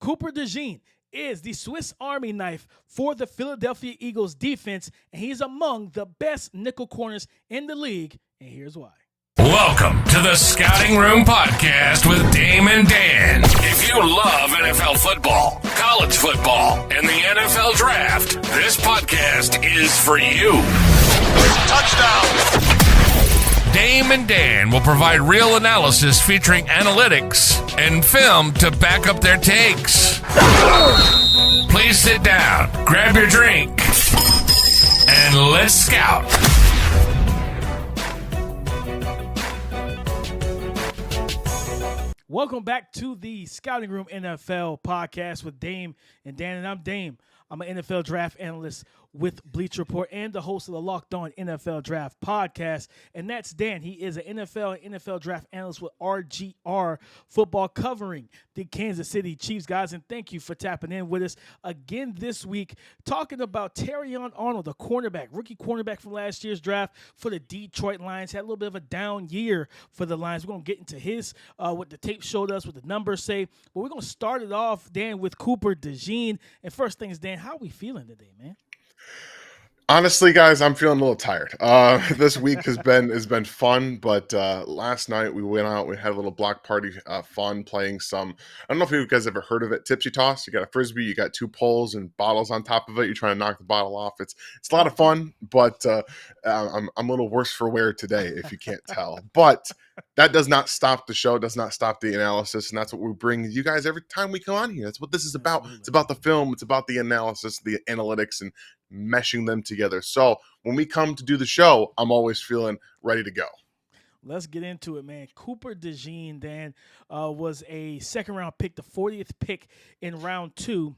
Cooper DeJean is the Swiss Army knife for the Philadelphia Eagles defense, and he's among the best nickel corners in the league, and here's why. Welcome to the Scouting Room Podcast with Dame and Dan. If you love NFL football, college football, and the NFL Draft, this podcast is for you. Touchdown! Dame and Dan will provide real analysis featuring analytics and film to back up their takes. Please sit down, grab your drink, and let's scout. Welcome back to the Scouting Room NFL podcast with Dame and Dan, and I'm Dame. I'm an NFL draft analyst with Bleacher Report and the host of the Locked On NFL Draft podcast, and that's Dan. He is an NFL draft analyst with RGR Football, covering the Kansas City Chiefs, guys, and thank you for tapping in with us again this week, talking about Terrion Arnold, the rookie cornerback from last year's draft for the Detroit Lions. Had a little bit of a down year for the Lions. We're going to get into his, what the tape showed us, what the numbers say, but we're going to start it off, Dan, with Cooper DeJean. And first things, Dan, how are we feeling today, man? Honestly, guys, I'm feeling a little tired. This week has been fun, but last night we went out, we had a little block party fun, playing some, I don't know if you guys ever heard of it, tipsy toss. You got a frisbee, you got two poles and bottles on top of it. You're trying to knock the bottle off. It's a lot of fun, but I'm a little worse for wear today, if you can't tell. But that does not stop the show, does not stop the analysis, and that's what we bring you guys every time we come on here. That's what this is about. It's about the film, it's about the analysis, the analytics, and meshing them together. So when we come to do the show, I'm always feeling ready to go. Let's get into it, man. Cooper DeJean, Dan, was a second-round pick, the 40th pick in round 2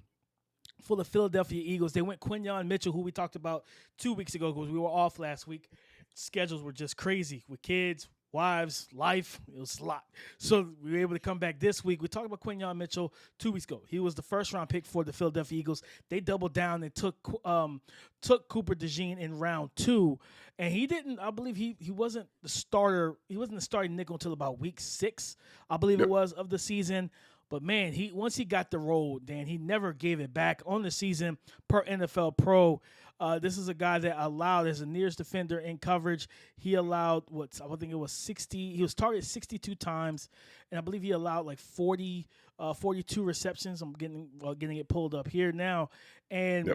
for the Philadelphia Eagles. They went Quinyon Mitchell, who we talked about 2 weeks ago because we were off last week. Schedules were just crazy with kids, wives, life. It was a lot. So we were able to come back this week. We talked about Quinyon Mitchell 2 weeks ago. He was the first-round pick for the Philadelphia Eagles. They doubled down and took Cooper DeJean in round 2. And he didn't, I believe he wasn't the starter. He wasn't the starting nickel until about week 6, I believe it was, of the season. But, man, once he got the role, Dan, he never gave it back on the season per NFL Pro. This is a guy that allowed, as a nearest defender in coverage, he allowed, I think it was 60. He was targeted 62 times, and I believe he allowed like 42 receptions. I'm getting it pulled up here now. And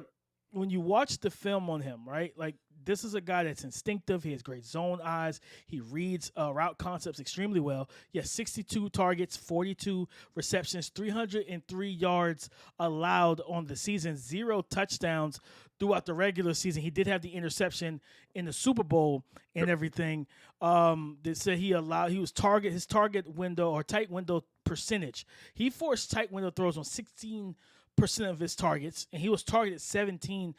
when you watch the film on him, right, like, this is a guy that's instinctive. He has great zone eyes. He reads route concepts extremely well. He has 62 targets, 42 receptions, 303 yards allowed on the season, 0 touchdowns throughout the regular season. He did have the interception in the Super Bowl and everything. They said his target window or tight window percentage. He forced tight window throws on 16% of his targets, and he was targeted 17%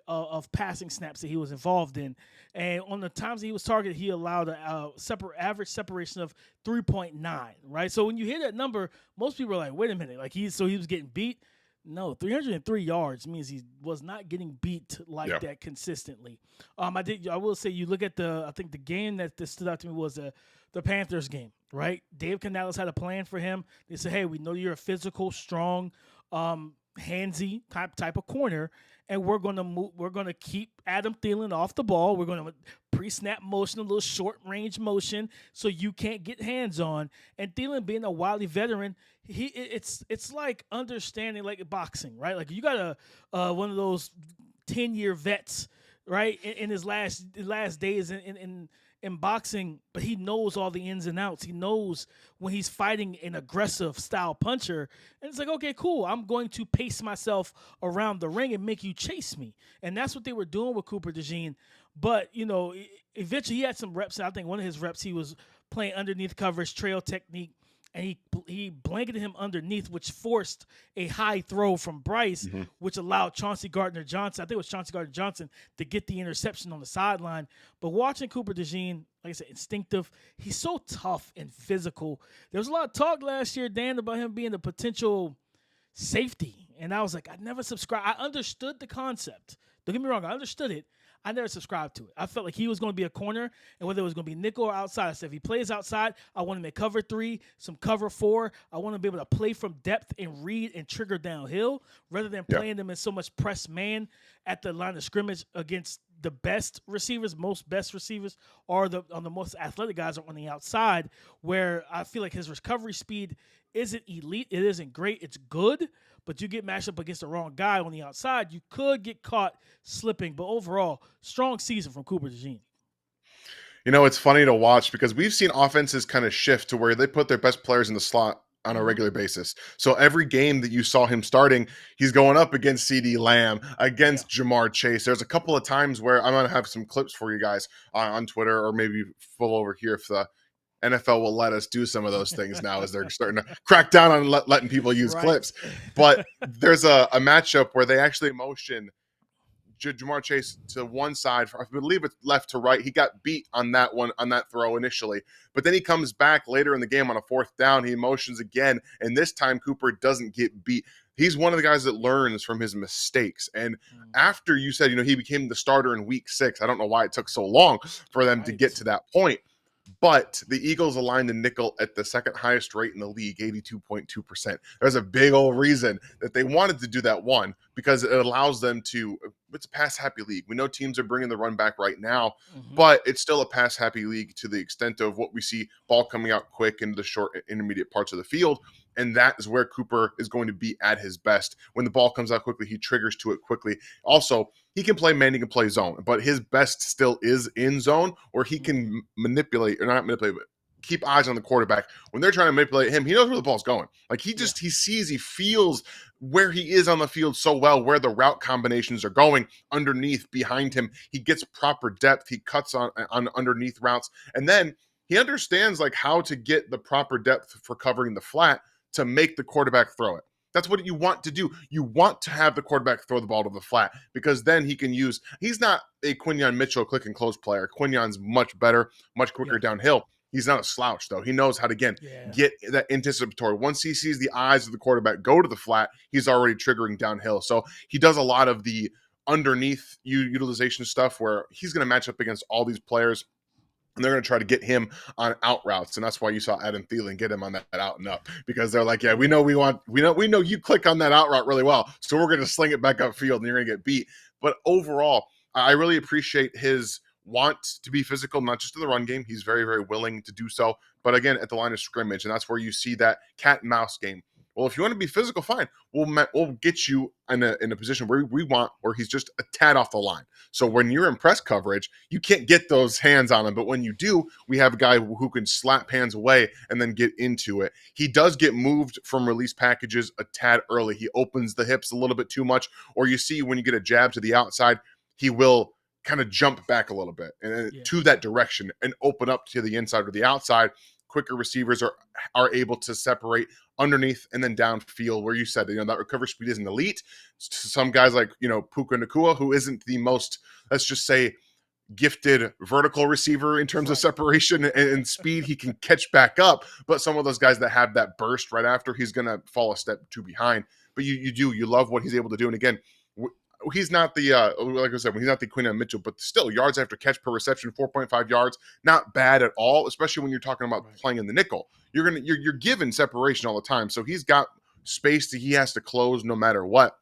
of passing snaps that he was involved in. And on the times that he was targeted, he allowed a average separation of 3.9, right? So when you hear that number, most people are like, wait a minute, like he was getting beat. No, 303 yards means he was not getting beat like that consistently. I will say, you look at I think the game that stood out to me was the Panthers game, right? Dave Canales had a plan for him. They said, hey, we know you're a physical, strong, handsy type of corner, and we're gonna keep Adam Thielen off the ball. We're gonna pre-snap motion, a little short range motion, so you can't get hands on. And Thielen, being a wily veteran, it's like understanding, like boxing, right? Like you got one of those 10-year vets, right, in his last days in boxing, but he knows all the ins and outs. He knows when he's fighting an aggressive style puncher, and it's like, okay, cool, I'm going to pace myself around the ring and make you chase me. And that's what they were doing with Cooper DeJean. But, eventually he had some reps. I think one of his reps, he was playing underneath coverage, trail technique, and he blanketed him underneath, which forced a high throw from Bryce, which allowed Chauncey Gardner-Johnson, I think it was Chauncey Gardner-Johnson, to get the interception on the sideline. But watching Cooper DeJean, like I said, instinctive. He's so tough and physical. There was a lot of talk last year, Dan, about him being a potential safety. And I was like, I never subscribed. I understood the concept. Don't get me wrong, I understood it. I never subscribed to it. I felt like he was going to be a corner, and whether it was going to be nickel or outside, I said if he plays outside, I want him at cover 3, some cover 4. I want to be able to play from depth and read and trigger downhill rather than playing them in so much press man at the line of scrimmage against the best receivers, most best receivers, or on the most athletic guys are on the outside, where I feel like his recovery speed isn't elite. It isn't great. It's good, but you get matched up against the wrong guy on the outside, you could get caught slipping. But overall, strong season from Cooper DeJean. You know, it's funny to watch because we've seen offenses kind of shift to where they put their best players in the slot on a regular basis. So every game that you saw him starting, he's going up against CeeDee Lamb, against Jamar Chase. There's a couple of times where I'm going to have some clips for you guys on Twitter, or maybe full over here if the NFL will let us do some of those things now as they're starting to crack down on letting people use clips. But there's a matchup where they actually motion Jamar Chase to one side, I believe it's left to right. He got beat on that one, on that throw initially, but then he comes back later in the game on a 4th down. He motions again, and this time Cooper doesn't get beat. He's one of the guys that learns from his mistakes. And after you said, he became the starter in week 6, I don't know why it took so long for them to get to that point. But the Eagles aligned the nickel at the second highest rate in the league, 82.2%. There's a big old reason that they wanted to do that, one, because it allows them to, it's a pass-happy league. We know teams are bringing the run back right now, but it's still a pass-happy league to the extent of what we see, ball coming out quick into the short intermediate parts of the field. And that is where Cooper is going to be at his best. When the ball comes out quickly, he triggers to it quickly. Also, he can play man, he can play zone, but his best still is in zone, or he can manipulate, or not manipulate, but keep eyes on the quarterback. When they're trying to manipulate him, he knows where the ball's going. Like he sees, he feels where he is on the field so well, where the route combinations are going underneath, behind him. He gets proper depth. He cuts on underneath routes. And then he understands like how to get the proper depth for covering the flat to make the quarterback throw it. That's what you want to do. You want to have the quarterback throw the ball to the flat, because then he can use, he's not a Quinyon Mitchell click and close player. Quinyon's much better, much quicker downhill. He's not a slouch, though. He knows how to, get that anticipatory. Once he sees the eyes of the quarterback go to the flat, he's already triggering downhill. So he does a lot of the underneath utilization stuff where he's going to match up against all these players, and they're going to try to get him on out routes. And that's why you saw Adam Thielen get him on that out and up, because they're like, we know you click on that out route really well, so we're going to sling it back upfield and you're going to get beat. But overall, I really appreciate his want to be physical, not just in the run game. He's very, very willing to do so, but again, at the line of scrimmage. And that's where you see that cat and mouse game. Well, if you want to be physical, fine. We'll get you in a position where where he's just a tad off the line. So when you're in press coverage, you can't get those hands on him. But when you do, we have a guy who can slap hands away and then get into it. He does get moved from release packages a tad early. He opens the hips a little bit too much. Or you see when you get a jab to the outside, he will kind of jump back a little bit and to that direction and open up to the inside or the outside. Quicker receivers are able to separate underneath and then downfield, where you said, that recovery speed isn't elite. Some guys like, Puka Nacua, who isn't the most, let's just say, gifted vertical receiver in terms of separation and speed, he can catch back up. But some of those guys that have that burst right after, he's going to fall a step too behind. But you love what he's able to do. And again, he's not the, like I said, he's not the Quinyon Mitchell, but still yards after catch per reception, 4.5 yards, not bad at all, especially when you're talking about playing in the nickel. You're given separation all the time. So he's got space that he has to close no matter what.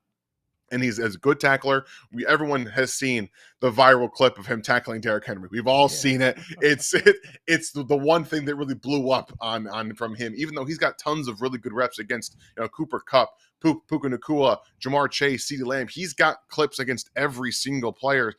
And he's a good tackler. Everyone has seen the viral clip of him tackling Derrick Henry. We've all seen it. It's the one thing that really blew up on from him, even though he's got tons of really good reps against Cooper Kupp, Puka Nacua, Jamar Chase, CeeDee Lamb. He's got clips against every single player,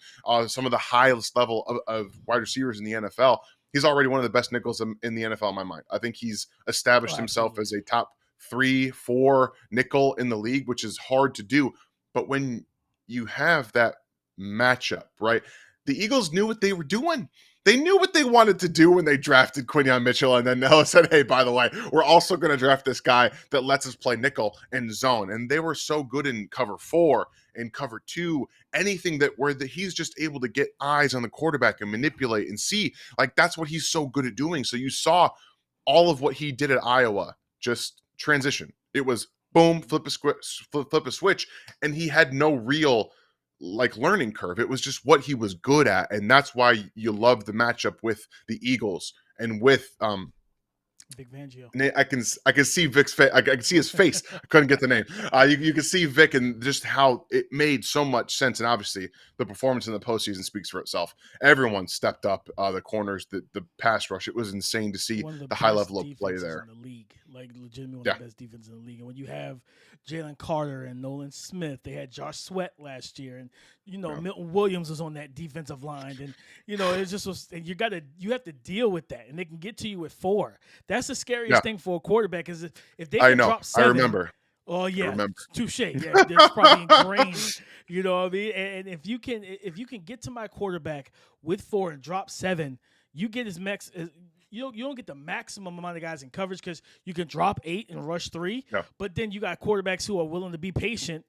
some of the highest level of wide receivers in the NFL. He's already one of the best nickels in the NFL in my mind. I think he's established himself as a top 3-4 nickel in the league, which is hard to do. But when you have that matchup, right, the Eagles knew what they were doing. They knew what they wanted to do when they drafted Quinyon Mitchell, and then Noah said, hey, by the way, we're also going to draft this guy that lets us play nickel and zone. And they were so good in cover 4 and cover 2, anything that he's just able to get eyes on the quarterback and manipulate and see. Like, that's what he's so good at doing. So you saw all of what he did at Iowa, just transition. It was boom, flip a switch, and he had no real like learning curve. It was just what he was good at, and that's why you love the matchup with the Eagles and with Big Fangio. I can see Vic's face. I can see his face. I couldn't get the name. You can see Vic and just how it made so much sense. And obviously, the performance in the postseason speaks for itself. Everyone stepped up. The corners, the pass rush. It was insane to see the high level of play there. In the league, like legitimately one of the best defenses in the league. And when you have Jalen Carter and Nolan Smith, they had Josh Sweat last year, and Milton Williams was on that defensive line, and it just was. And you have to deal with that, and they can get to you with 4. That's the scariest thing for a quarterback is if they can drop 7. I remember. Oh yeah, touche. Yeah, that's probably ingrained. You know what I mean? And if you can get to my quarterback with 4 and drop 7, you get his max. You don't get the maximum amount of guys in coverage because you can drop 8 and rush 3. Yeah. But then you got quarterbacks who are willing to be patient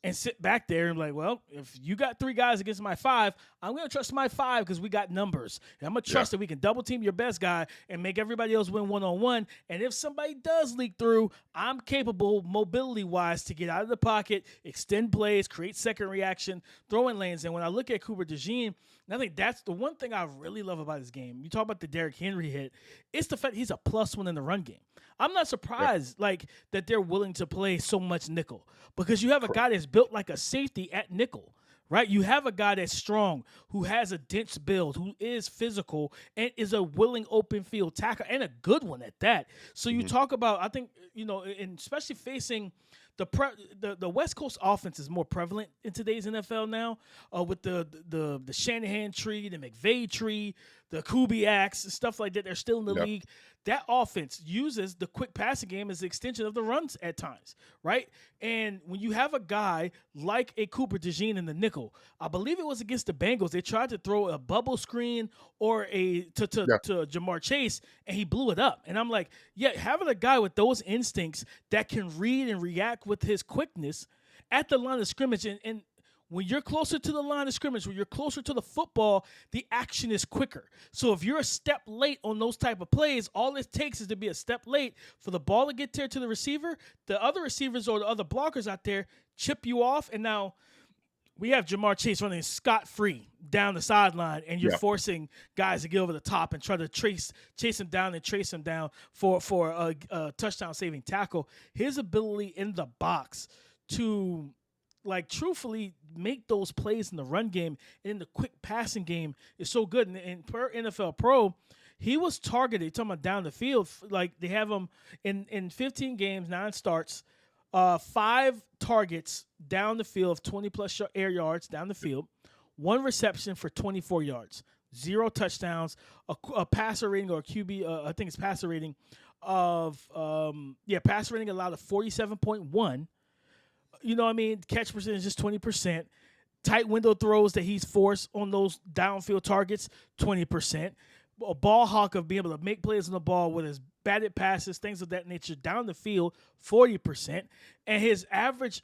and sit back there and be like, well, if you got 3 guys against my 5, I'm going to trust my 5 because we got numbers. And I'm going to trust that we can double team your best guy and make everybody else win one-on-one. And if somebody does leak through, I'm capable mobility-wise to get out of the pocket, extend plays, create second reaction, throw in lanes. And when I look at Cooper DeJean, and I think that's the one thing I really love about his game. You talk about the Derrick Henry hit. It's the fact he's a +1 in the run game. I'm not surprised that they're willing to play so much nickel because you have a guy that's built like a safety at nickel, right? You have a guy that's strong, who has a dense build, who is physical, and is a willing open field tackler, and a good one at that. So you talk about, I think, and especially facing the West Coast offense is more prevalent in today's NFL now with the Shanahan tree, the McVay tree, the Kubiaks, stuff like that. They're still in the league. That offense uses the quick passing game as the extension of the runs at times, right? And when you have a guy like a Cooper DeJean in the nickel, I believe it was against the Bengals, they tried to throw a bubble screen or to Jamar Chase, and he blew it up. And I'm like, having a guy with those instincts that can read and react with his quickness at the line of scrimmage, and when you're closer to the line of scrimmage, when you're closer to the football, the action is quicker. So if you're a step late on those type of plays, all it takes is to be a step late for the ball to get there to the receiver. The other receivers or the other blockers out there chip you off, and now we have Jamar Chase running scot-free down the sideline, and you're forcing guys to get over the top and try to chase him down and trace him down for a touchdown-saving tackle. His ability in the box to truthfully make those plays in the run game and in the quick passing game is so good. And per NFL Pro, he was targeted, talking about down the field, like they have him in 15 games, 9 starts, 5 targets down the field of 20-plus air yards down the field, 1 reception for 24 yards, 0 touchdowns, a passer rating or a QB, I think it's passer rating of, passer rating allowed of 47.1. You know what I mean? Catch percentage is 20%. Tight window throws that he's forced on those downfield targets, 20%. A ball hawk of being able to make plays on the ball with his batted passes, things of that nature, down the field, 40%. And his average,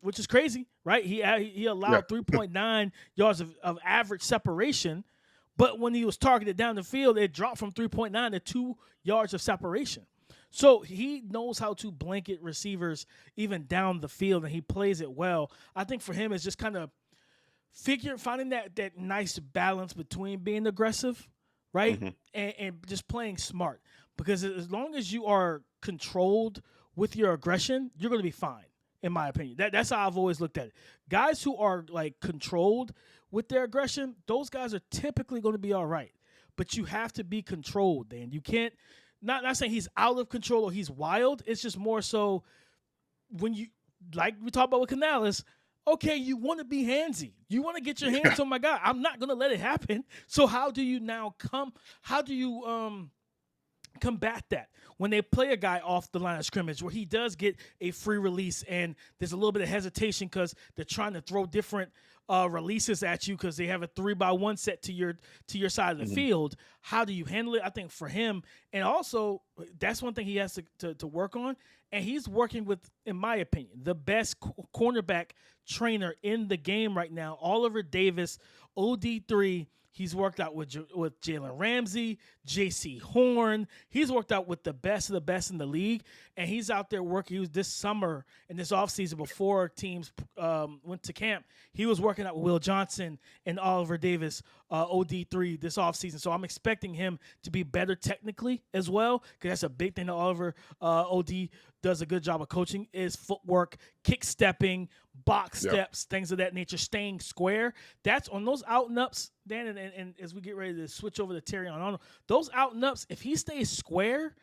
which is crazy, right? He allowed 3.9 yards of average separation, but when he was targeted down the field, it dropped from 3.9 to 2 yards of separation. So he knows how to blanket receivers even down the field, and he plays it well. I think for him, it's just kind of finding that nice balance between being aggressive, right, and just playing smart. Because as long as you are controlled with your aggression, you're going to be fine, in my opinion. That's how I've always looked at it. Guys who are, controlled with their aggression, those guys are typically going to be all right. But you have to be controlled, Dan. You can't – not saying he's out of control or he's wild. It's just more so when you, like we talked about with Canales, okay, you want to be handsy. You want to get your hands on my guy. I'm not going to let it happen. So how do you combat that when they play a guy off the line of scrimmage where he does get a free release and there's a little bit of hesitation because they're trying to throw different releases at you because they have a 3-by-1 set to your side of the field? How do you handle it? I think for him, and also that's one thing he has to work on, and he's working with, in my opinion, the best cornerback trainer in the game right now, Oliver Davis, OD3. He's worked out with Jalen Ramsey, J.C. Horn. He's worked out with the best of the best in the league, and he's out there working. He was this summer and this offseason before teams went to camp. He was working out with Will Johnson and Oliver Davis, OD3, this offseason. So I'm expecting him to be better technically as well, because that's a big thing that Oliver OD does a good job of coaching, is footwork, kick stepping, box steps, things of that nature, staying square. That's on those out and ups, Dan, and as we get ready to switch over to Terrion Arnold, those out and ups, if he stays square,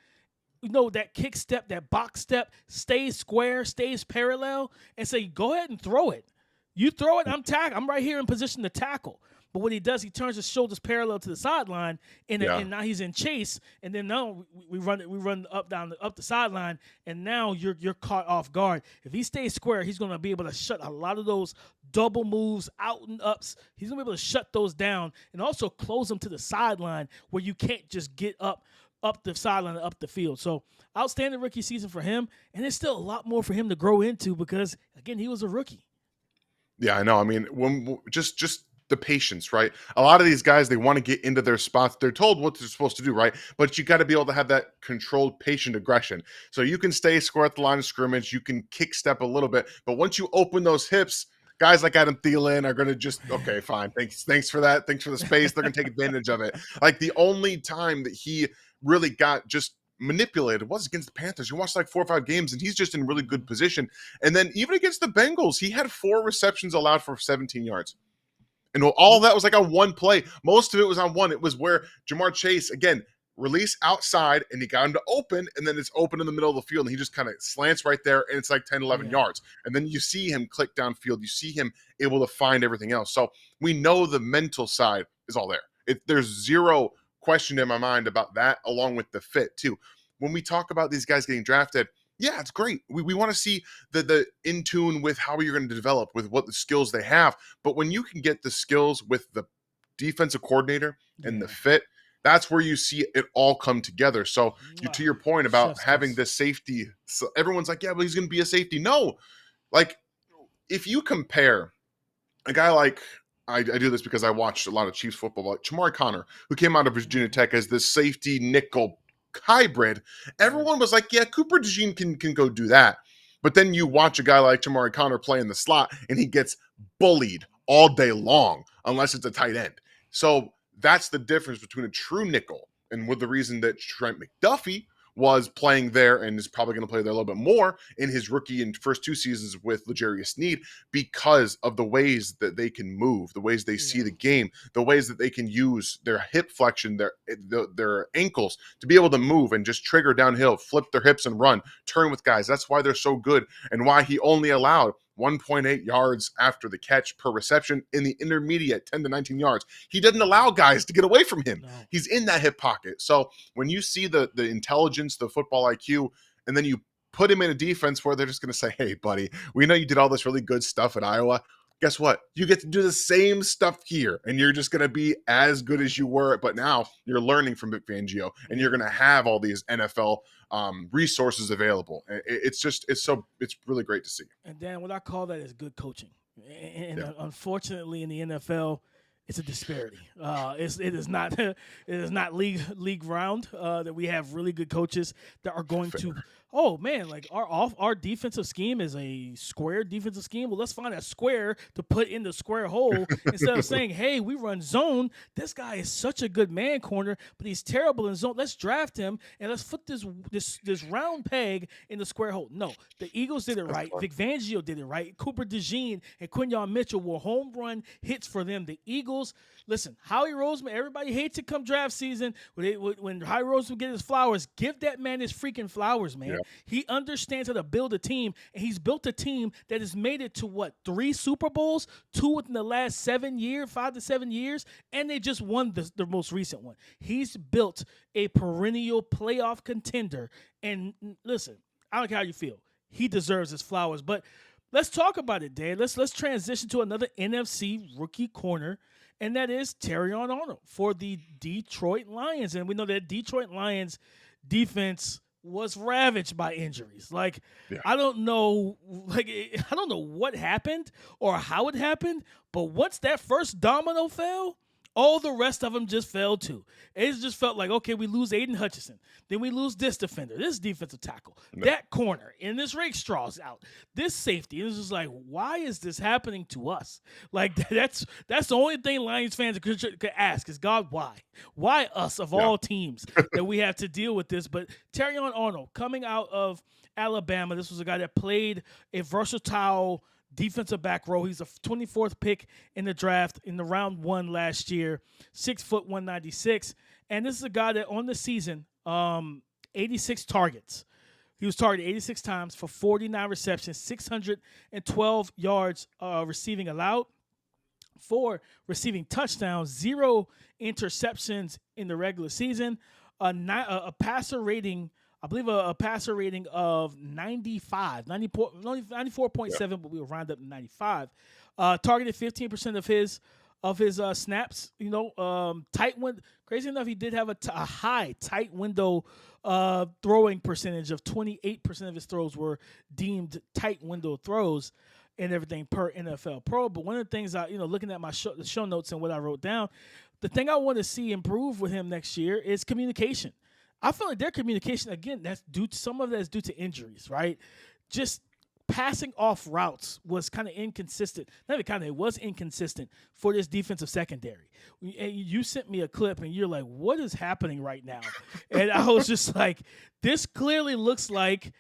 that kick step, that box step, stays square, stays parallel, and say, go ahead and throw it. You throw it, I'm right here in position to tackle. But what he does, he turns his shoulders parallel to the sideline, and now he's in chase. And then now we run up the sideline, and now you're caught off guard. If he stays square, he's going to be able to shut a lot of those double moves, out and ups. He's going to be able to shut those down and also close them to the sideline where you can't just get up the sideline and up the field. So outstanding rookie season for him, and there's still a lot more for him to grow into because, again, he was a rookie. Yeah, I know. I mean, when just the patience, right? A lot of these guys, they want to get into their spots. They're told what they're supposed to do, right? But you got to be able to have that controlled, patient aggression. So you can stay square at the line of scrimmage. You can kick step a little bit. But once you open those hips, guys like Adam Thielen are going to just, okay, fine. Thanks for that. Thanks for the space. They're going to take advantage of it. Like the only time that he really got just manipulated was against the Panthers. You watched like 4 or 5 games and he's just in really good position. And then even against the Bengals, he had 4 receptions allowed for 17 yards. And all of that was like on one play. Most of it was on one. It was where Jamar Chase, again, release outside, and he got him to open, and then it's open in the middle of the field, and he just kind of slants right there, and it's like 10, 11 yards. And then you see him click downfield. You see him able to find everything else. So we know the mental side is all there. There's zero question in my mind about that, along with the fit, too. When we talk about these guys getting drafted, yeah, it's great. We want to see the in tune with how you're going to develop, with what the skills they have. But when you can get the skills with the defensive coordinator and the fit, that's where you see it all come together. So to your point about having this safety, so everyone's like, yeah, but he's going to be a safety. No, like if you compare a guy like, I do this because I watched a lot of Chiefs football, like Chamari Connor, who came out of Virginia Tech as this safety nickel hybrid. Everyone was like, yeah, Cooper DeJean can go do that. But then you watch a guy like Chamari Connor play in the slot and he gets bullied all day long unless it's a tight end. So that's the difference between a true nickel and with the reason that Trent McDuffie was playing there and is probably going to play there a little bit more in his rookie and first 2 seasons with L'Jarius Sneed, because of the ways that they can move, the ways they see the game, the ways that they can use their hip flexion, their ankles to be able to move and just trigger downhill, flip their hips and run, turn with guys. That's why they're so good, and why he only allowed 1.8 yards after the catch per reception in the intermediate 10 to 19 yards. He doesn't allow guys to get away from him. No. He's in that hip pocket. So when you see the intelligence, the football IQ, and then you put him in a defense where they're just going to say, hey, buddy, we know you did all this really good stuff at Iowa. Guess what? You get to do the same stuff here, and you're just going to be as good as you were. But now you're learning from Vic Fangio, and you're going to have all these NFL resources available. It's really great to see. And Dan, what I call that is good coaching. And unfortunately, in the NFL, it's a disparity. It is not league round that we have really good coaches that are going to. Oh man, like our defensive scheme is a square defensive scheme. Well, let's find a square to put in the square hole instead of saying, "Hey, we run zone. This guy is such a good man corner, but he's terrible in zone. Let's draft him and let's put this round peg in the square hole." No, the Eagles did it right. Vic Fangio did it right. Cooper DeJean and Quinyon Mitchell were home run hits for them. The Eagles, listen, Howie Roseman. Everybody hates it come draft season when Howie Roseman get his flowers. Give that man his freaking flowers, man. Yeah. He understands how to build a team, and he's built a team that has made it to 3 Super Bowls, 2 within the last 5 to 7 years, and they just won the most recent one. He's built a perennial playoff contender, and listen, I don't care how you feel. He deserves his flowers, but let's talk about it, Dan. Let's transition to another NFC rookie corner, and that is Terrion Arnold for the Detroit Lions. And we know that Detroit Lions defense was ravaged by injuries. I don't know what happened or how it happened, but once that first domino fell, All the rest of them just fell too. It just felt like, okay, we lose Aiden Hutchinson. Then we lose this defender, this defensive tackle, that corner, and this Rakestraw's out, this safety. And it's just like, why is this happening to us? Like, that's the only thing Lions fans could ask is, God, why? Why us of all teams that we have to deal with this? But Terrion Arnold, coming out of Alabama, this was a guy that played a versatile defensive back row. He's a 24th pick in the draft in the round 1 last year, 6 foot 196. And this is a guy that on the season, 86 targets. He was targeted 86 times for 49 receptions, 612 yards receiving allowed, 4 receiving touchdowns, 0 interceptions in the regular season, a passer rating, I believe a passer rating of 94.7, but we will round up to 95. Targeted 15% of his snaps. Tight window. Crazy enough, he did have a high tight window throwing percentage of 28% of his throws were deemed tight window throws and everything per NFL Pro. But one of the things looking at the show notes and what I wrote down, the thing I want to see improve with him next year is communication. I feel like their communication, again, some of that is due to injuries, right? Just passing off routes was kind of inconsistent. It was inconsistent for this defensive secondary. And you sent me a clip, and you're like, what is happening right now? And I was just like, this clearly looks like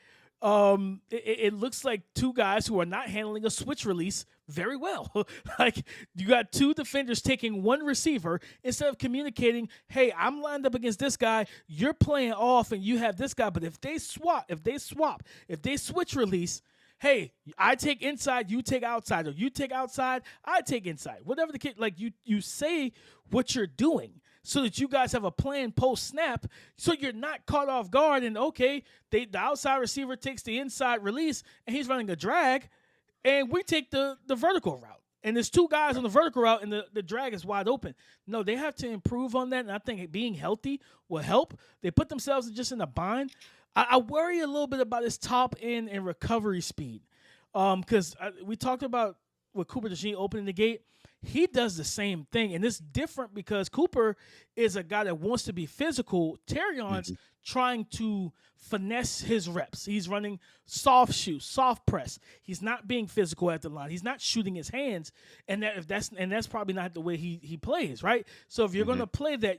it looks like two guys who are not handling a switch release very well. Like, you got two defenders taking one receiver instead of communicating, hey, I'm lined up against this guy, you're playing off, and you have this guy. But if they switch release, hey, I take inside, you take outside, or you take outside, I take inside. Whatever the case, like you say what you're doing so that you guys have a plan post-snap so you're not caught off guard and, okay, the outside receiver takes the inside release and he's running a drag, and we take the vertical route. And there's two guys on the vertical route, and the drag is wide open. No, they have to improve on that, and I think being healthy will help. They put themselves just in a bind. I worry a little bit about his top end and recovery speed because we talked about with Cooper DeJean opening the gate. He does the same thing, and it's different because Cooper is a guy that wants to be physical. Terrion's trying to finesse his reps. He's running soft shoe, soft press. He's not being physical at the line. He's not shooting his hands, and that's probably not the way he plays, right? So if you're going to play that,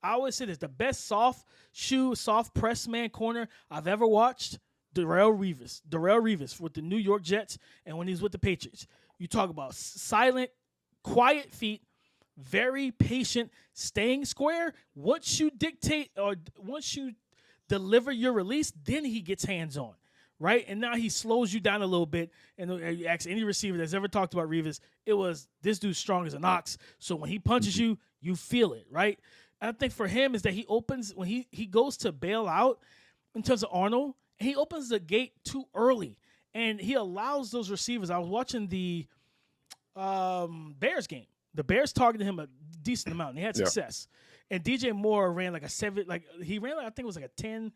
I always say this, the best soft shoe, soft press man corner I've ever watched, Darrelle Revis with the New York Jets and when he's with the Patriots. You talk about silent, quiet feet, very patient, staying square. Once you dictate or once you deliver your release, then he gets hands on, right? And now he slows you down a little bit. And you ask any receiver that's ever talked about Revis, it was, this dude's strong as an ox. So when he punches you, you feel it, right? And I think for him is that he opens, when he goes to bail out in terms of Arnold, and he opens the gate too early. And he allows those receivers. I was watching the Bears game. The Bears targeted him a decent amount, and they had success. And DJ Moore ran like I think it was like a 10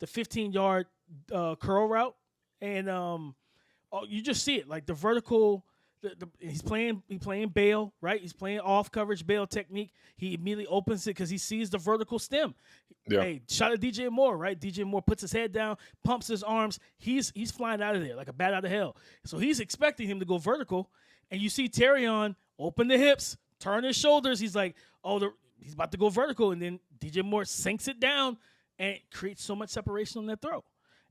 to 15 yard curl route, and you just see it like the vertical. He's playing bail, right? He's playing off coverage bail technique. He immediately opens it because he sees the vertical stem. Yeah. Hey, shot at DJ Moore, right? DJ Moore puts his head down, pumps his arms. He's flying out of there like a bat out of hell. So he's expecting him to go vertical, and you see Terrion open the hips, turn his shoulders. He's like, he's about to go vertical, and then DJ Moore sinks it down and creates so much separation on that throw.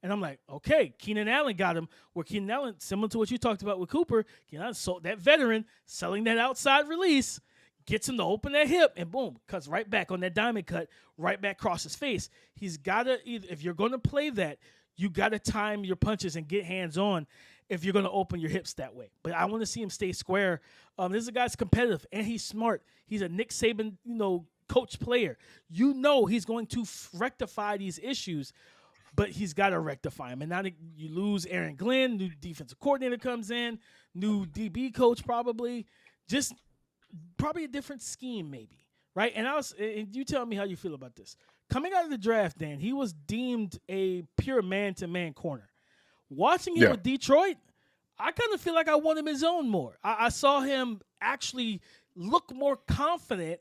And I'm like, okay, Keenan Allen got him. Where Keenan Allen, similar to what you talked about with Cooper, Keenan Allen, so that veteran selling that outside release, gets him to open that hip, and boom, cuts right back on that diamond cut, right back across his face. He's got to, if you're going to play that, you got to time your punches and get hands on if you're going to open your hips that way. But I want to see him stay square. This is a guy that's competitive, and he's smart. He's a Nick Saban, coach player. He's going to rectify these issues, but he's got to rectify them. And now you lose Aaron Glenn, new defensive coordinator comes in, new DB coach probably, just probably a different scheme maybe, right? And you tell me how you feel about this. Coming out of the draft, Dan, he was deemed a pure man-to-man corner. Watching him with Detroit, I kind of feel like I want him in zone more. I saw him actually look more confident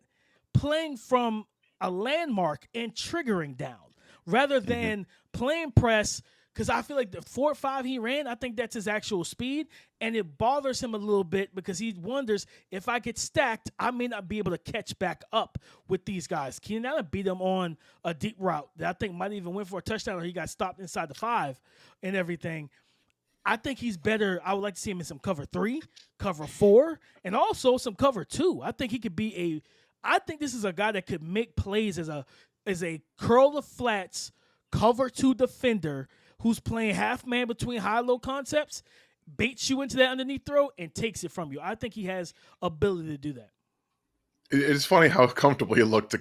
playing from a landmark and triggering down rather than playing press. Because I feel like the 4.5 he ran, I think that's his actual speed, and it bothers him a little bit because he wonders if I get stacked, I may not be able to catch back up with these guys. Keenan Allen beat him on a deep route that I think might even win for a touchdown, or he got stopped inside the 5 and everything. I think he's better. I would like to see him in some cover 3, cover 4, and also some cover 2. I think he could be I think this is a guy that could make plays as a curl the flats cover 2 defender who's playing half man between high-low concepts, baits you into that underneath throw, and takes it from you. I think he has ability to do that. It's funny how comfortable he looked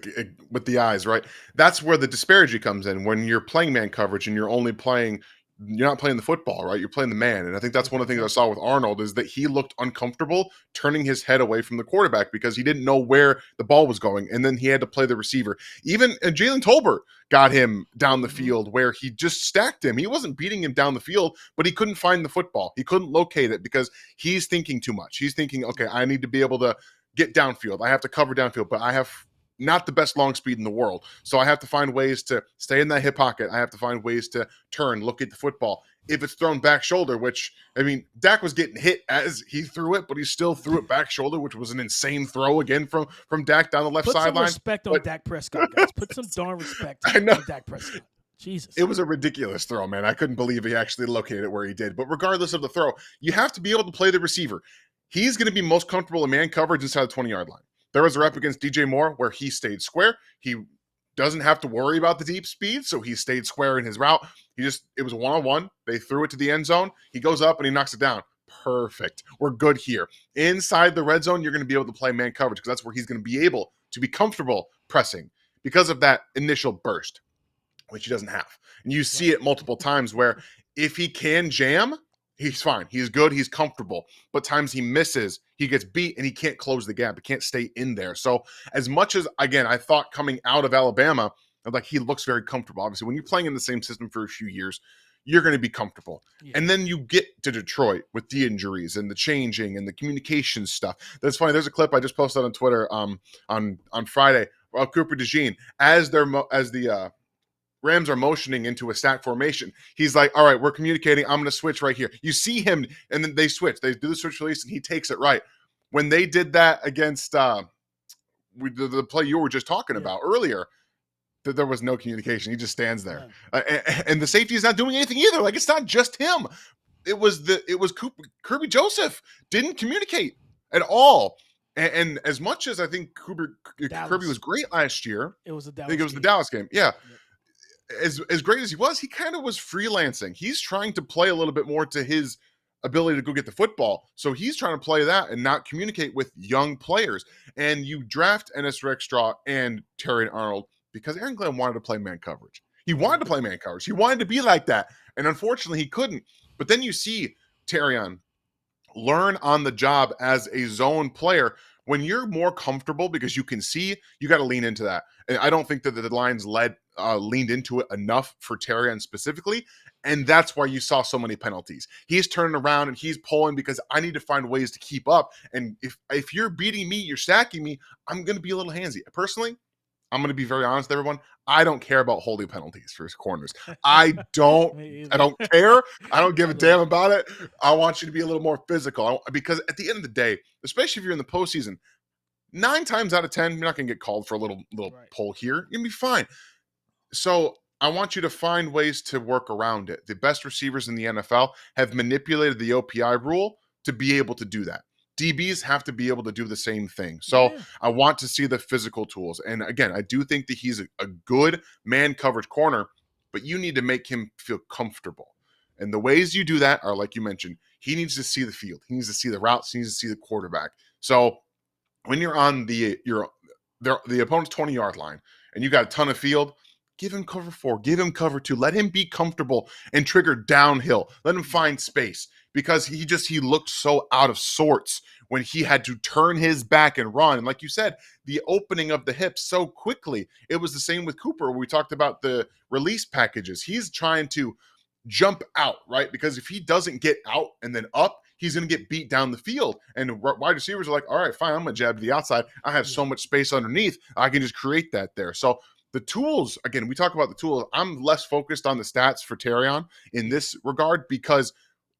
with the eyes, right? That's where the disparity comes in. When you're playing man coverage and you're not playing the football, right? You're playing the man. And I think that's one of the things I saw with Arnold is that he looked uncomfortable turning his head away from the quarterback because he didn't know where the ball was going. And then he had to play the receiver. Even Jalen Tolbert got him down the field where he just stacked him. He wasn't beating him down the field, but he couldn't find the football. He couldn't locate it because he's thinking too much. He's thinking, okay, I need to be able to get downfield. I have to cover downfield, but I have not the best long speed in the world. So I have to find ways to stay in that hip pocket. I have to find ways to turn, look at the football. If it's thrown back shoulder, which, I mean, Dak was getting hit as he threw it, but he still threw it back shoulder, which was an insane throw again from Dak down the left sideline. Put some respect on Dak Prescott, guys. Put some darn respect on Dak Prescott. Jesus. It was a ridiculous throw, man. I couldn't believe he actually located it where he did. But regardless of the throw, you have to be able to play the receiver. He's going to be most comfortable in man coverage inside the 20-yard line. There was a rep against DJ Moore where he stayed square. He doesn't have to worry about the deep speed, so he stayed square in his route. It was a one-on-one. They threw it to the end zone. He goes up and he knocks it down. Perfect. We're good here. Inside the red zone, you're going to be able to play man coverage because that's where he's going to be able to be comfortable pressing because of that initial burst, which he doesn't have. And you see it multiple times where if he can jam, he's fine. He's good. He's comfortable. But times he misses, he gets beat, and he can't close the gap. He can't stay in there. So as much as, again, I thought coming out of Alabama, like he looks very comfortable. Obviously, when you're playing in the same system for a few years, you're going to be comfortable. Yeah. And then you get to Detroit with the injuries and the changing and the communication stuff. That's funny. There's a clip I just posted on Twitter on Friday about Cooper DeJean as the Rams are motioning into a stack formation. He's like, all right, we're communicating. I'm going to switch right here. You see him, and then they switch. They do the switch release, and he takes it right. When they did that against the play you were just talking about earlier, that there was no communication. He just stands there. And the safety is not doing anything either. Like, it's not just him. It was Kirby Joseph didn't communicate at all. And as much as I think Kirby was great last year, it was the Dallas game. Yeah. As great as he was, he kind of was freelancing. He's trying to play a little bit more to his ability to go get the football. So he's trying to play that and not communicate with young players. And you draft Ennis Rakestraw and Terrion Arnold because Aaron Glenn wanted to play man coverage. He wanted to play man coverage. He wanted to be like that. And unfortunately, he couldn't. But then you see Terrion learn on the job as a zone player. When you're more comfortable because you can see, you got to lean into that. And I don't think that the Lions leaned into it enough for Terrion specifically. And that's why you saw so many penalties. He's turning around and he's pulling because I need to find ways to keep up. And if you're beating me, you're stacking me, I'm going to be a little handsy. Personally, I'm going to be very honest with everyone. I don't care about holding penalties for his corners. I don't care. I don't give a damn about it. I want you to be a little more physical because at the end of the day, especially if you're in the postseason, 9 times out of 10, you're not going to get called for a little pull here. You're going to be fine. So I want you to find ways to work around it. The best receivers in the NFL have manipulated the OPI rule to be able to do that. DBs have to be able to do the same thing. So I want to see the physical tools. And again, I do think that he's a good man coverage corner, but you need to make him feel comfortable. And the ways you do that are, like you mentioned, he needs to see the field. He needs to see the routes. He needs to see the quarterback. So when you're on the opponent's 20-yard line and you got a ton of field, give him cover 4, give him cover 2, let him be comfortable and trigger downhill. Let him find space because he looked so out of sorts when he had to turn his back and run. And like you said, the opening of the hips so quickly. It was the same with Cooper. We talked about the release packages. He's trying to jump out, right? Because if he doesn't get out and then up, he's going to get beat down the field. And wide receivers are like, all right, fine, I'm going to jab to the outside. I have so much space underneath. I can just create that there. So the tools, again, we talk about the tools. I'm less focused on the stats for Terrion in this regard because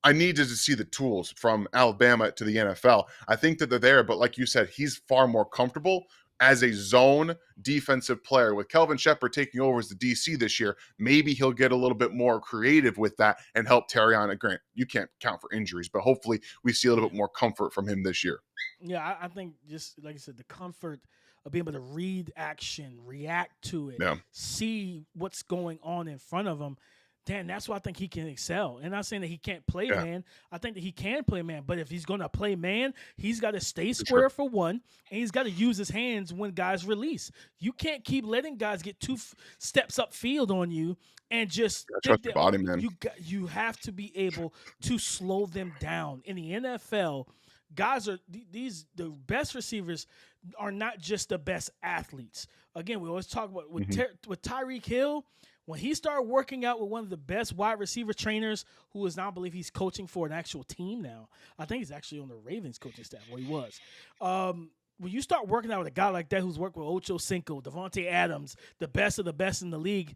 I needed to see the tools from Alabama to the NFL. I think that they're there, but like you said, he's far more comfortable as a zone defensive player. With Kelvin Shepard taking over as the DC this year, maybe he'll get a little bit more creative with that and help Terrion. Grant, you can't count for injuries, but hopefully we see a little bit more comfort from him this year. Yeah, I think just like I said, the comfort of being able to read action, react to it, see what's going on in front of him. Dan, that's why I think he can excel. And I'm not saying that he can't play man. I think that he can play man. But if he's going to play man, he's got to stay square for one, and he's got to use his hands when guys release. You can't keep letting guys get two steps upfield on you and just trust your body, man. You have to be able to slow them down. In the NFL, guys are the best receivers are not just the best athletes. Again, we always talk about with Tyreek Hill. When he started working out with one of the best wide receiver trainers, who is now, I believe he's coaching for an actual team now. I think he's actually on the Ravens coaching staff, he was. When you start working out with a guy like that who's worked with Ocho Cinco, Devontae Adams, the best of the best in the league,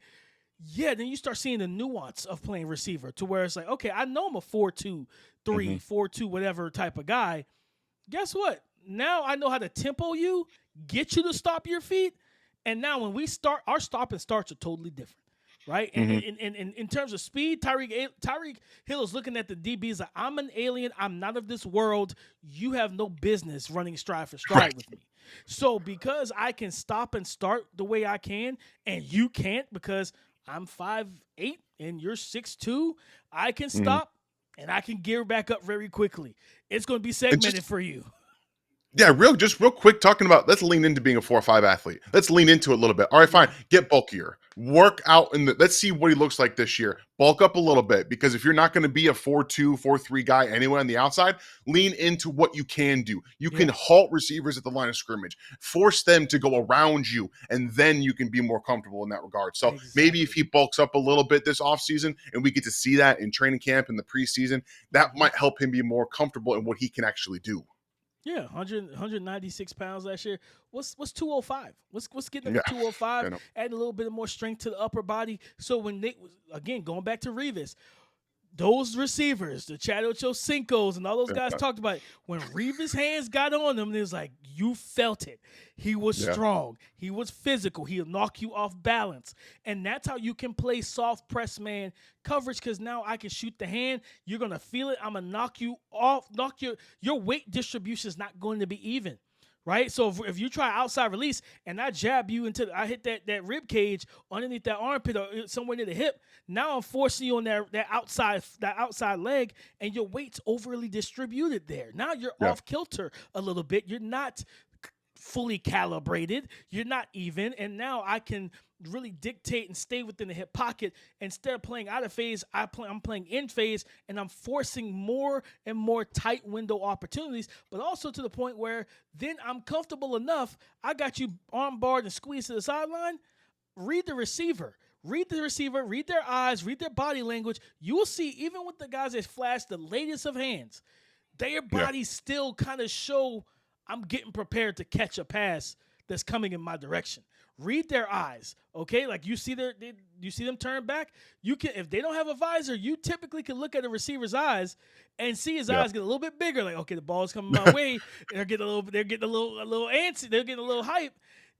then you start seeing the nuance of playing receiver to where it's like, okay, I know I'm a 4-2, 3, 4-2, whatever type of guy. Guess what? Now I know how to tempo you, get you to stop your feet, and now when we start, our stop and starts are totally different. Right? And in terms of speed, Tyreek Hill is looking at the DBs like, I'm an alien. I'm not of this world. You have no business running stride for stride with me. So because I can stop and start the way I can, and you can't because I'm 5'8" and you're 6'2", I can stop and I can gear back up very quickly. It's going to be segmented for you. Yeah, real quick, talking about, let's lean into being a 4-5 athlete. Let's lean into it a little bit. All right, fine. Get bulkier. Work out let's see what he looks like this year. Bulk up a little bit, because if you're not going to be a 4-2, 4-3 guy anyway on the outside, lean into what you can do. You can halt receivers at the line of scrimmage, force them to go around you, and then you can be more comfortable in that regard. So maybe if he bulks up a little bit this offseason and we get to see that in training camp in the preseason, that might help him be more comfortable in what he can actually do. Yeah, 196 pounds last year. What's 205? What's getting up to 205? Adding a little bit more strength to the upper body. So when again, going back to Revis, those receivers, the Chad Ochocinco's and all those guys talked about it. When Revis' hands got on them, it was like, you felt it. He was strong. He was physical. He'll knock you off balance. And that's how you can play soft press man coverage, because now I can shoot the hand. You're going to feel it. I'm going to knock you off. Your weight distribution is not going to be even. Right? So if you try outside release and I jab you I hit that rib cage underneath that armpit or somewhere near the hip, now I'm forcing you on that outside leg, and your weight's overly distributed there. Now you're off kilter a little bit. You're not fully calibrated. You're not even. And now I can really dictate and stay within the hip pocket. Instead of playing out of phase, I'm playing in phase, and I'm forcing more and more tight window opportunities, but also to the point where then I'm comfortable enough. I got you arm barred and squeezed to the sideline. Read the receiver. Read their eyes, read their body language. You will see, even with the guys that flash the latest of hands, their bodies still kind of show, I'm getting prepared to catch a pass that's coming in my direction. Read their eyes, okay? Like you see them turn back. You can, if they don't have a visor, you typically can look at a receiver's eyes and see his eyes get a little bit bigger. Like, okay, the ball's coming my way. They're getting a little antsy. They're getting a little hype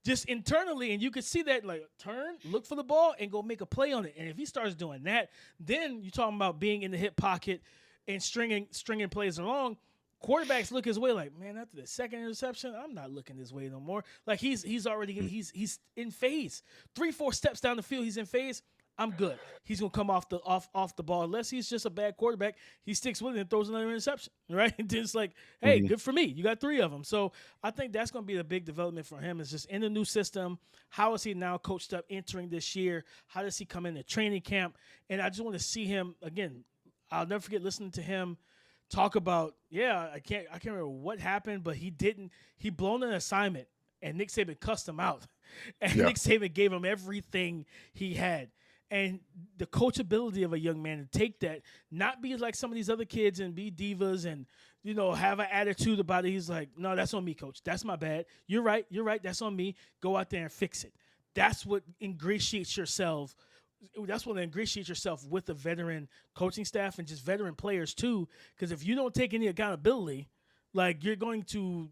just internally, and you could see that, like, turn, look for the ball, and go make a play on it. And if he starts doing that, then you're talking about being in the hip pocket and stringing plays along. Quarterbacks look his way like, man, after the second interception, I'm not looking this way no more. Like he's already he's in phase. 3-4 steps down the field, he's in phase. I'm good. He's gonna come off the ball. Unless he's just a bad quarterback, he sticks with it and throws another interception. Right? And it's like, hey, good for me. You got 3 of them. So I think that's gonna be the big development for him. Is just in the new system. How is he now coached up entering this year? How does he come into training camp? And I just want to see him again. I'll never forget listening to him talk about, I can't remember what happened, but he blown an assignment and Nick Saban cussed him out. And Nick Saban gave him everything he had. And the coachability of a young man to take that, not be like some of these other kids and be divas and, have an attitude about it. He's like, no, that's on me, coach. That's my bad. You're right. That's on me. Go out there and fix it. That's what ingratiates yourself. That's what ingratiates yourself with the veteran coaching staff and just veteran players too. Because if you don't take any accountability, like you're going to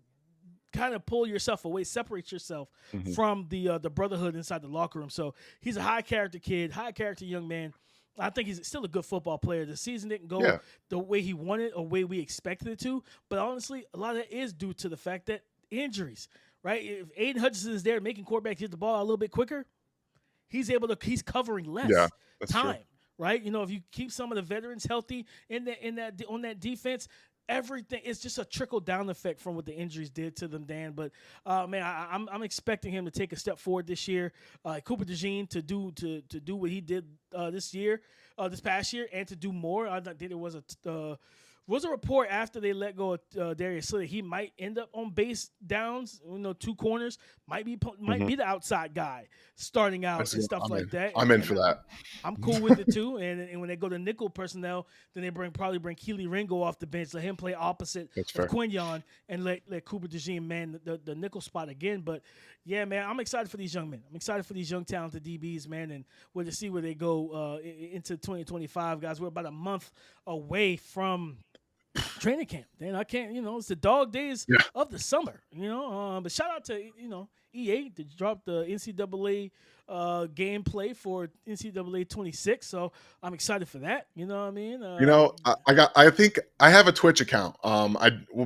kind of pull yourself away, separate yourself from the brotherhood inside the locker room. So he's a high character kid, high character young man. I think he's still a good football player. The season didn't go the way he wanted or way we expected it to. But honestly, a lot of that is due to the fact that injuries, right? If Aiden Hutchinson is there making quarterbacks hit the ball a little bit quicker, he's covering less time, true. Right? If you keep some of the veterans healthy on that defense, everything, it's just a trickle down effect from what the injuries did to them, Dan. But man, I'm expecting him to take a step forward this year. Cooper DeJean to do what he did this past year, and to do more. I think there was a report after they let go of Darius Slay. He might end up on base downs. 2 corners might be the outside guy starting out and stuff like that. I'm in for that. I'm cool with it too. And when they go to nickel personnel, then they probably bring Keely Ringo off the bench, let him play opposite of Quinyon, and let Cooper DeJean man the nickel spot again. But yeah, man, I'm excited for these young men. I'm excited for these young talented DBs, man, and we'll just see where they go into 2025, guys. We're about a month away from training camp. Then I can't, it's the dog days of the summer, but shout out to, EA to drop the NCAA gameplay for NCAA 26. So I'm excited for that. You know what I mean? I think I have a Twitch account.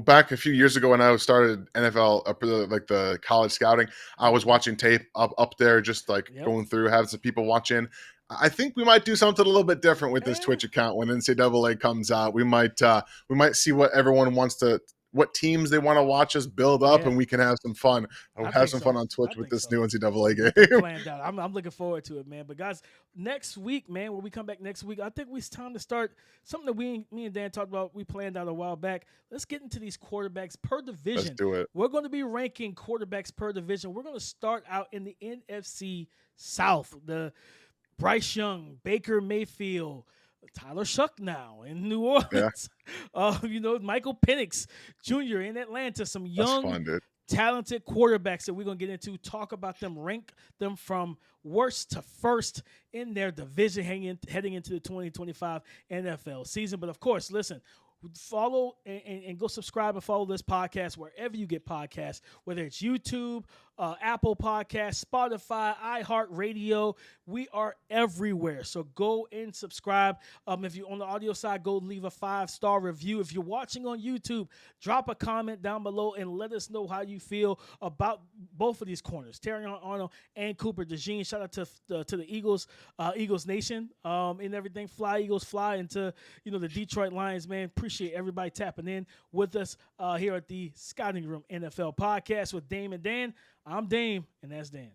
Back a few years ago when I started NFL, like the college scouting, I was watching tape up there, just like going through, having some people watching. I think we might do something a little bit different with this Twitch account when NCAA comes out. We might see what everyone wants to, what teams they want to watch us build up, and we can have some fun. Have some fun on Twitch with this new NCAA game. Planned out. I'm looking forward to it, man. But guys, next week, man, when we come back next week, I think it's time to start something that me and Dan talked about. We planned out a while back. Let's get into these quarterbacks per division. Let's do it. We're going to be ranking quarterbacks per division. We're going to start out in the NFC South. The Bryce Young, Baker Mayfield, Tyler Shucknow in New Orleans, Michael Penix Jr. in Atlanta, some young, talented quarterbacks that we're going to get into, talk about them, rank them from worst to first in their division heading into the 2025 NFL season. But, of course, listen, follow and go subscribe and follow this podcast wherever you get podcasts, whether it's YouTube, Apple Podcasts, Spotify, iHeartRadio. We are everywhere. So go and subscribe. If you're on the audio side, go leave a 5-star review. If you're watching on YouTube, drop a comment down below and let us know how you feel about both of these corners, Terrion Arnold and Cooper DeJean. Shout out to the Eagles, Eagles Nation, and everything. Fly Eagles, fly into the Detroit Lions, man. Appreciate everybody tapping in with us here at the Scouting Room NFL podcast with Dame and Dan. I'm Dame, and that's Dan.